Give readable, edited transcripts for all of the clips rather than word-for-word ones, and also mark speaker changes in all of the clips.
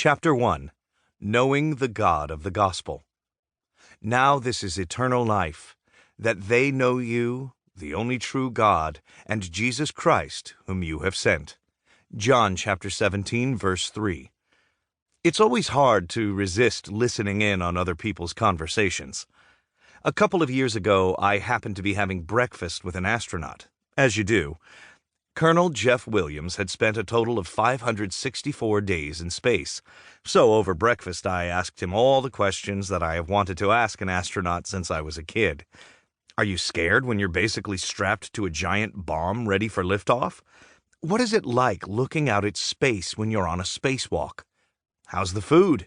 Speaker 1: Chapter 1. Knowing the God of the Gospel. Now this is eternal life, that they know you, the only true God, and Jesus Christ, whom you have sent. John chapter 17, verse 3. It's always hard to resist listening in on other people's conversations. A couple of years ago, I happened to be having breakfast with an astronaut, as you do. Colonel Jeff Williams had spent a total of 564 days in space, so over breakfast I asked him all the questions that I have wanted to ask an astronaut since I was a kid. Are you scared when you're basically strapped to a giant bomb ready for liftoff? What is it like looking out at space when you're on a spacewalk? How's the food?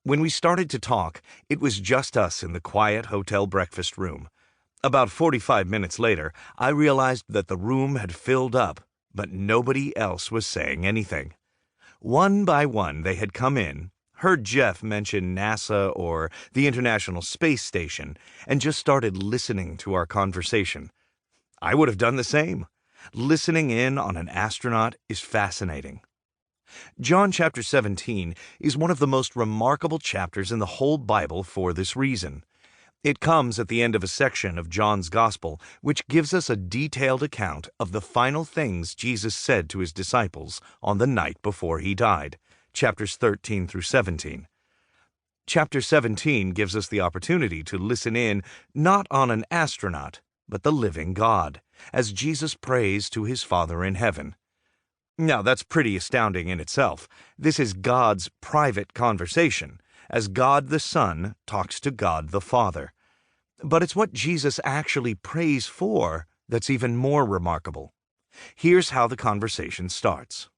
Speaker 1: When we started to talk, it was just us in the quiet hotel breakfast room. About 45 minutes later, I realized that the room had filled up, but nobody else was saying anything. One by one, they had come in, heard Jeff mention NASA or the International Space Station, and just started listening to our conversation. I would have done the same. Listening in on an astronaut is fascinating. John chapter 17 is one of the most remarkable chapters in the whole Bible for this reason. It comes at the end of a section of John's Gospel, which gives us a detailed account of the final things Jesus said to his disciples on the night before he died, chapters 13 through 17. Chapter 17 gives us the opportunity to listen in not on an astronaut, but the living God, as Jesus prays to his Father in heaven. Now, that's pretty astounding in itself. This is God's private conversation, as God the Son talks to God the Father. But it's what Jesus actually prays for that's even more remarkable. Here's how the conversation starts.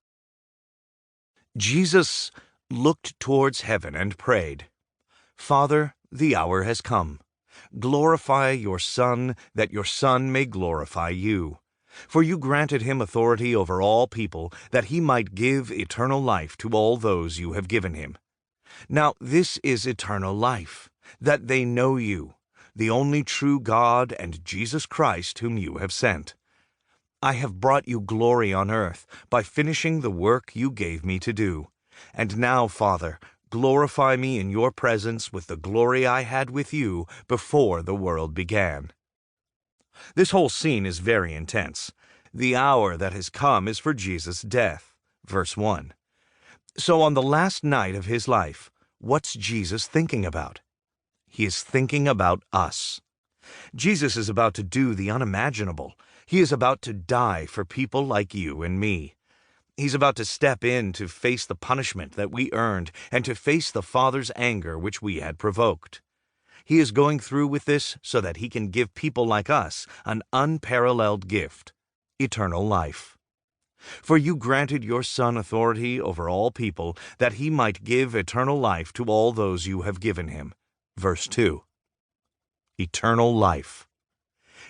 Speaker 1: Jesus looked towards heaven and prayed, "Father, the hour has come. Glorify your Son, that your Son may glorify you. For you granted him authority over all people, that he might give eternal life to all those you have given him. Now this is eternal life, that they know you, the only true God, and Jesus Christ whom you have sent. I have brought you glory on earth by finishing the work you gave me to do. And now, Father, glorify me in your presence with the glory I had with you before the world began." This whole scene is very intense. The hour that has come is for Jesus' death. Verse 1. So on the last night of his life, what's Jesus thinking about? He is thinking about us. Jesus is about to do the unimaginable. He is about to die for people like you and me. He's about to step in to face the punishment that we earned and to face the Father's anger which we had provoked. He is going through with this so that he can give people like us an unparalleled gift, eternal life. For you granted your Son authority over all people, that he might give eternal life to all those you have given him. Verse 2. Eternal life.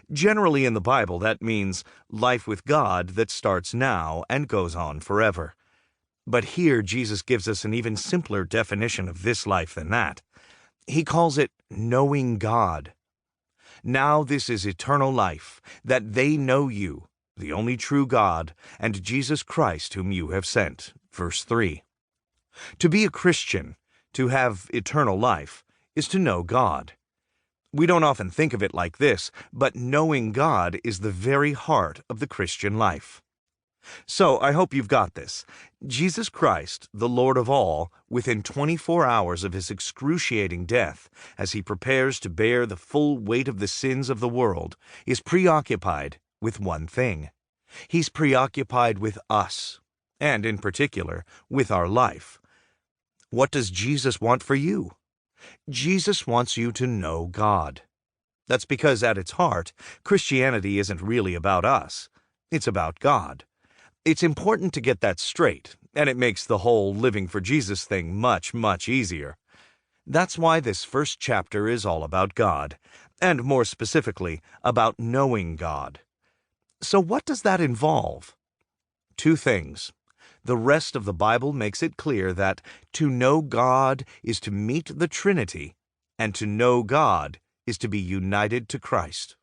Speaker 1: Generally in the Bible, that means life with God that starts now and goes on forever. But here Jesus gives us an even simpler definition of this life than that. He calls it knowing God. Now this is eternal life, that they know you, the only true God, and Jesus Christ whom you have sent. Verse 3. To be a Christian, to have eternal life, is to know God. We don't often think of it like this, but knowing God is the very heart of the Christian life. So I hope you've got this. Jesus Christ, the Lord of all, within 24 hours of his excruciating death, as he prepares to bear the full weight of the sins of the world, is preoccupied with one thing. He's preoccupied with us, and in particular, with our life. What does Jesus want for you? Jesus wants you to know God. That's because at its heart, Christianity isn't really about us. It's about God. It's important to get that straight, and it makes the whole living for Jesus thing much, much easier. That's why this first chapter is all about God, and more specifically, about knowing God. So what does that involve? Two things. The rest of the Bible makes it clear that to know God is to meet the Trinity, and to know God is to be united to Christ.